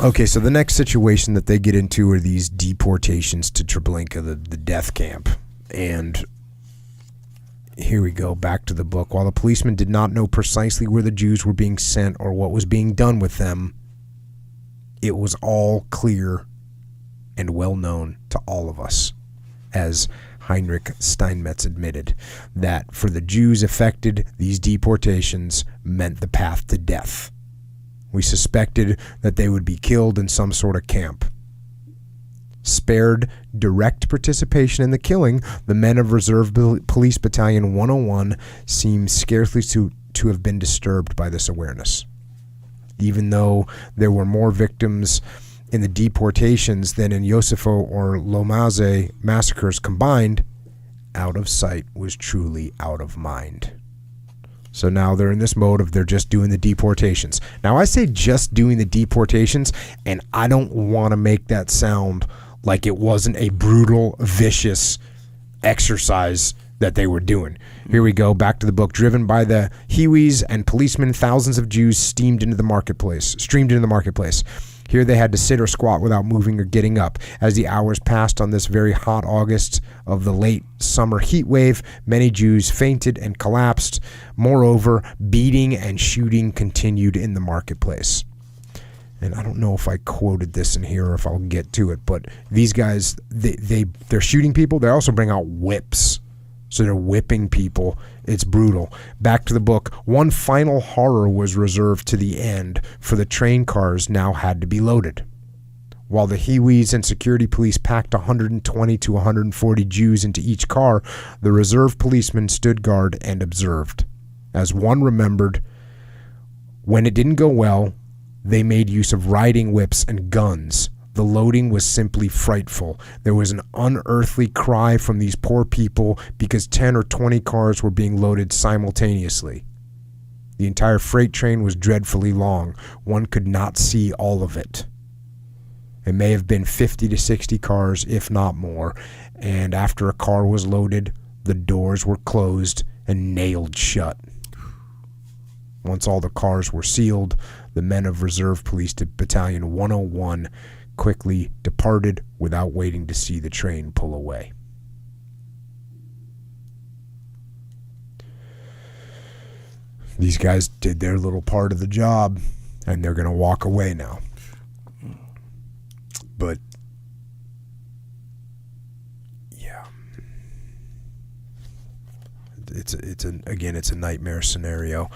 Okay, so the next situation that they get into are these deportations to Treblinka, the death camp. And here we go, back to the book. While the policemen did not know precisely where the Jews were being sent or what was being done with them, it was all clear and well known to all of us, as Heinrich Steinmetz admitted, that for the Jews affected, these deportations meant the path to death. We suspected that they would be killed in some sort of camp. Spared direct participation in the killing, the men of Reserve Police Battalion 101 seem scarcely to have been disturbed by this awareness. Even though there were more victims in the deportations than in Josefo or Lomaze massacres combined, out of sight was truly out of mind. So now they're in this mode of they're just doing the deportations. Now I say just doing the deportations, and I don't want to make that sound like it wasn't a brutal, vicious exercise that they were doing. Here we go, back to the book. Driven by the Hiwis and policemen, thousands of Jews streamed into the marketplace. Here they had to sit or squat without moving or getting up. As the hours passed on this very hot August of the late summer heat wave, many Jews fainted and collapsed. Moreover, beating and shooting continued in the marketplace. And I don't know if I quoted this in here or if I'll get to it, but these guys, they're shooting people. They also bring out whips. So they're whipping people. It's brutal. Back to the book. One final horror was reserved to the end, for the train cars now had to be loaded. While the Hiwis and security police packed 120 to 140 Jews into each car, the reserve policemen stood guard and observed. As one remembered, when it didn't go well, they made use of riding whips and guns. The loading was simply frightful. There was an unearthly cry from these poor people because 10 or 20 cars were being loaded simultaneously. The entire freight train was dreadfully long. One could not see all of it. It may have been 50 to 60 cars, if not more, and after a car was loaded, the doors were closed and nailed shut. Once all the cars were sealed, the men of Reserve Police Battalion 101 quickly departed without waiting to see the train pull away. These guys did their little part of the job, and they're going to walk away now. But yeah, it's a nightmare scenario.